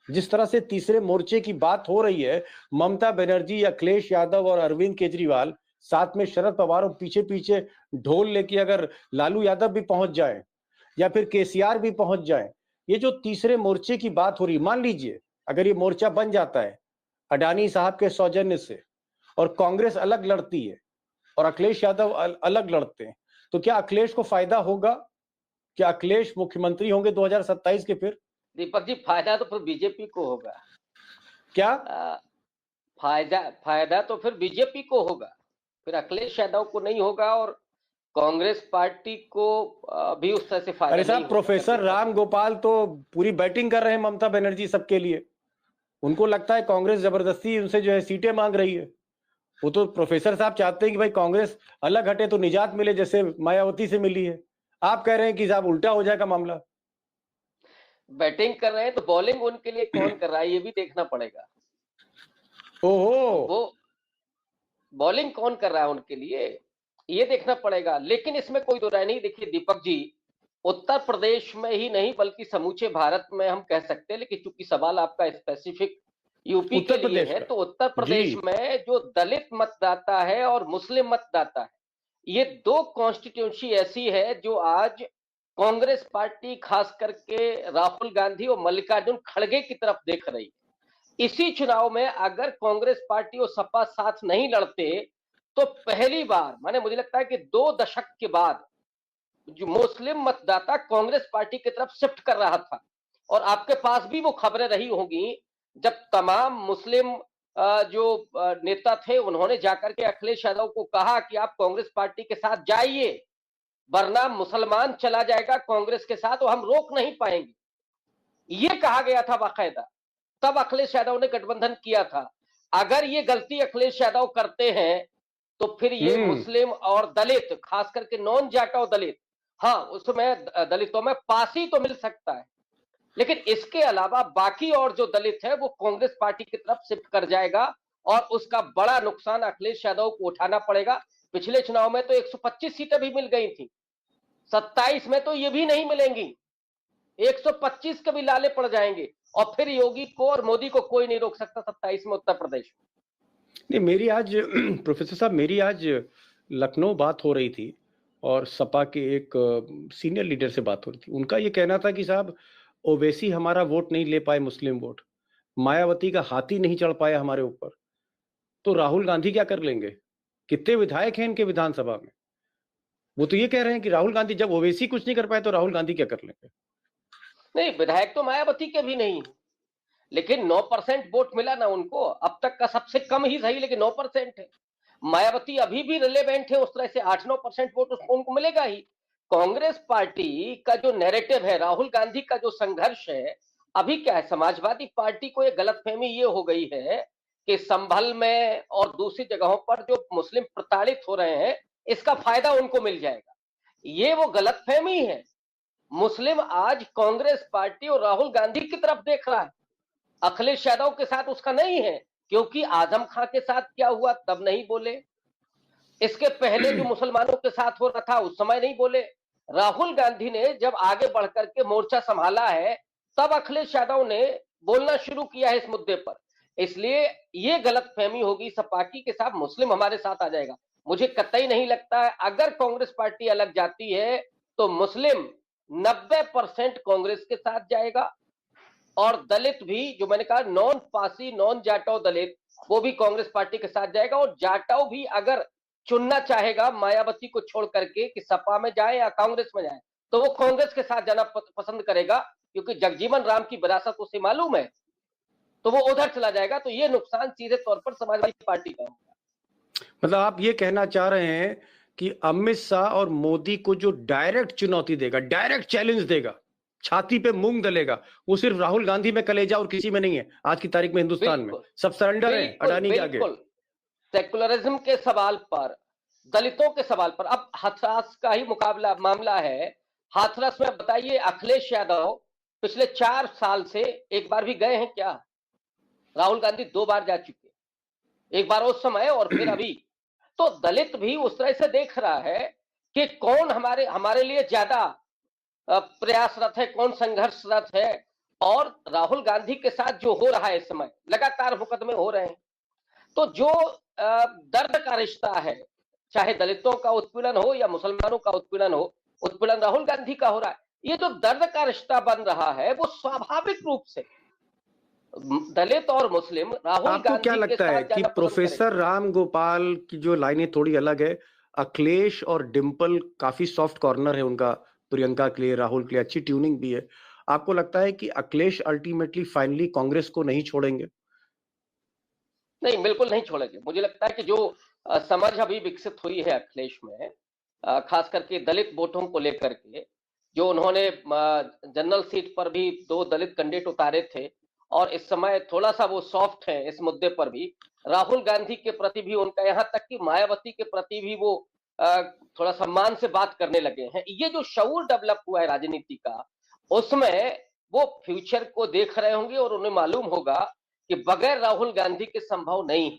जिस तरह से तीसरे मोर्चे की बात हो रही है, ममता बनर्जी, अखिलेश यादव और अरविंद केजरीवाल, साथ में शरद पवार, और पीछे पीछे ढोल लेके अगर लालू यादव भी पहुंच जाए या फिर केसीआर भी पहुंच जाए, ये जो तीसरे मोर्चे की बात हो रही, मान लीजिए अगर ये मोर्चा बन जाता है अडानी साहब के सौजन्य से, और कांग्रेस अलग लड़ती है और अखिलेश यादव अलग लड़ते हैं, तो क्या अखिलेश को फायदा होगा? क्या अखिलेश मुख्यमंत्री होंगे 2027 के फिर? दीपक जी, फायदा तो फिर बीजेपी को होगा। क्या फायदा तो फिर बीजेपी को होगा, फिर अखिलेश यादव को नहीं होगा, और कांग्रेस पार्टी को भी उस तरह से फायदा अरे नहीं साहब, होगा। प्रोफेसर राम गोपाल तो पूरी बैटिंग कर रहे हैं ममता बनर्जी सबके लिए। उनको लगता है कांग्रेस जबरदस्ती उनसे जो है सीटें मांग रही है। वो तो प्रोफेसर साहब चाहते हैं कि भाई कांग्रेस अलग हटे तो निजात मिले, जैसे मायावती से मिली है। आप कह रहे हैं कि साहब उल्टा हो जाएगा मामला। बैटिंग कर रहे हैं तो बॉलिंग उनके लिए कौन कर रहा है ये भी देखना पड़ेगा। ओहो, वो बॉलिंग कौन कर रहा है उनके लिए ये देखना पड़ेगा। लेकिन इसमें कोई दो राय नहीं। देखिए दीपक जी, उत्तर प्रदेश में ही नहीं बल्कि समूचे भारत में हम कह सकते हैं, लेकिन चूंकि सवाल आपका स्पेसिफिक यूपी के लिए है, तो उत्तर प्रदेश में जो दलित मतदाता है और मुस्लिम मतदाता है, ये दो कॉन्स्टिट्यूंसी ऐसी है जो आज कांग्रेस पार्टी खास करके राहुल गांधी और मल्लिकार्जुन खड़गे की तरफ देख रही है। इसी चुनाव में अगर कांग्रेस पार्टी और सपा साथ नहीं लड़ते तो पहली बार, माने मुझे लगता है कि 2 दशक के बाद जो मुस्लिम मतदाता कांग्रेस पार्टी की तरफ शिफ्ट कर रहा था। और आपके पास भी वो खबरें रही होंगी जब तमाम मुस्लिम जो नेता थे उन्होंने जाकर के अखिलेश यादव को कहा कि आप कांग्रेस पार्टी के साथ जाइए, वरना मुसलमान चला जाएगा कांग्रेस के साथ और हम रोक नहीं पाएंगे, ये कहा गया था बाकायदा। तब अखिलेश यादव ने गठबंधन किया था। अगर ये गलती अखिलेश यादव करते हैं तो फिर ये मुस्लिम और दलित, खास करके नॉन जाटव दलित, हाँ उसमें दलितों में पासी तो मिल सकता है, लेकिन इसके अलावा बाकी और जो दलित है वो कांग्रेस पार्टी की तरफ शिफ्ट कर जाएगा और उसका बड़ा नुकसान अखिलेश यादव को उठाना पड़ेगा। पिछले चुनाव में तो 125 सीटें भी मिल गई थी, 27 में तो ये भी नहीं मिलेंगी, 125 के भी लाले पड़ जाएंगे और फिर योगी को और मोदी को कोई नहीं रोक सकता 27 में उत्तर प्रदेश में। नहीं, मेरी आज प्रोफेसर साहब, मेरी आज लखनऊ बात हो रही थी और सपा के एक सीनियर लीडर से बात हो रही थी। उनका ये कहना था कि साहब ओवैसी हमारा वोट नहीं ले पाए, मुस्लिम वोट, मायावती का हाथी नहीं चढ़ पाया हमारे ऊपर, तो राहुल गांधी क्या कर लेंगे? कितने विधायक हैं इनके विधानसभा में? वो तो ये कह रहे हैं कि राहुल गांधी, जब ओवैसी कुछ नहीं कर पाए तो राहुल गांधी क्या कर लेंगे? नहीं, विधायक तो मायावती के भी नहीं, लेकिन 9% वोट मिला ना उनको, अब तक का सबसे कम ही सही, लेकिन 9% है। मायावती अभी भी रिलेवेंट है, उस तरह से 8-9% वोट उनको मिलेगा ही। कांग्रेस पार्टी का जो नैरेटिव है, राहुल गांधी का जो संघर्ष है, अभी क्या है, समाजवादी पार्टी को एक गलतफहमी ये हो गई है कि संभल में और दूसरी जगहों पर जो मुस्लिम प्रताड़ित हो रहे हैं इसका फायदा उनको मिल जाएगा, ये वो गलतफहमी है। मुस्लिम आज कांग्रेस पार्टी और राहुल गांधी की तरफ देख रहा है, अखिलेश यादव के साथ उसका नहीं है, क्योंकि आजम खां के साथ क्या हुआ तब नहीं बोले, इसके पहले जो मुसलमानों के साथ हो रहा था उस समय नहीं बोले। राहुल गांधी ने जब आगे बढ़कर के मोर्चा संभाला है तब अखिलेश यादव ने बोलना शुरू किया है इस मुद्दे पर। इसलिए ये गलतफहमी होगी सपा की कि साहब मुस्लिम हमारे साथ आ जाएगा। मुझे कतई नहीं लगता है। अगर कांग्रेस पार्टी अलग जाती है तो मुस्लिम 90% कांग्रेस के साथ जाएगा और दलित भी, जो मैंने कहा नॉन पासी नॉन जाटव दलित, वो भी कांग्रेस पार्टी के साथ जाएगा। और जाटव भी अगर चुनना चाहेगा मायावती को छोड़ करके कि सपा में जाए या कांग्रेस में जाए, तो वो कांग्रेस के साथ जाना पसंद करेगा, क्योंकि जगजीवन राम की विरासत उसे मालूम है, तो वो उधर चला जाएगा। तो ये नुकसान सीधे तौर पर समाजवादी पार्टी का होगा। मतलब आप ये कहना चाह रहे हैं कि अमित शाह और मोदी को जो डायरेक्ट चुनौती देगा, डायरेक्ट चैलेंज देगा, छाती पे मूंग दलेगा, वो सिर्फ राहुल गांधी में कलेजा और किसी में नहीं है। आज की तारीख में हिंदुस्तान में सब सरेंडर है अडानी के आगे। सेकुलरिज्म के सवाल पर, दलितों के सवाल पर, अब हाथरस का ही मामला है। हाथरस में बताइए अखिलेश यादव पिछले 4 साल से एक बार भी गए हैं क्या? राहुल गांधी 2 बार जा चुके, एक बार उस समय और फिर अभी। तो दलित भी उस तरह से देख रहा है कि कौन हमारे लिए ज्यादा प्रयासरत है, कौन संघर्षरत है। और राहुल गांधी के साथ जो हो रहा है इस समय, लगातार मुकदमे हो रहे हैं, तो जो दर्द का रिश्ता है, चाहे दलितों का उत्पीड़न हो या मुसलमानों का उत्पीड़न हो, उत्पीड़न राहुल गांधी का हो रहा है, ये जो दर्द का रिश्ता बन रहा है वो स्वाभाविक रूप से दलित और मुस्लिम राहुल आपको क्या गांधी के लगता है साथ कि जाना पसंद प्रोफेसर करेंगे। राम गोपाल की जो लाइनें थोड़ी अलग है, अखिलेश और डिंपल काफी सॉफ्ट कॉर्नर है उनका, प्रियंका के लिए, राहुल के लिए अच्छी ट्यूनिंग भी है। आपको लगता है कि अखिलेश अल्टीमेटली फाइनली कांग्रेस को नहीं छोड़ेंगे? नहीं, बिल्कुल नहीं छोड़ेंगे। मुझे लगता है कि जो समझ अभी विकसित हुई है अखिलेश में, खास करके दलित वोटों को लेकर के, जो उन्होंने जनरल सीट पर भी 2 दलित कैंडिडेट उतारे थे और इस समय थोड़ा-सा वो सॉफ्ट है इस मुद्दे पर भी। राहुल गांधी के प्रति भी उनका, यहाँ तक कि मायावती के प्रति भी वो थोड़ा सम्मान से बात करने लगे हैं। ये जो शऊर डेवलप हुआ है राजनीति का, उसमें वो फ्यूचर को देख रहे होंगे और उन्हें मालूम होगा कि बगैर राहुल गांधी के संभव नहीं है।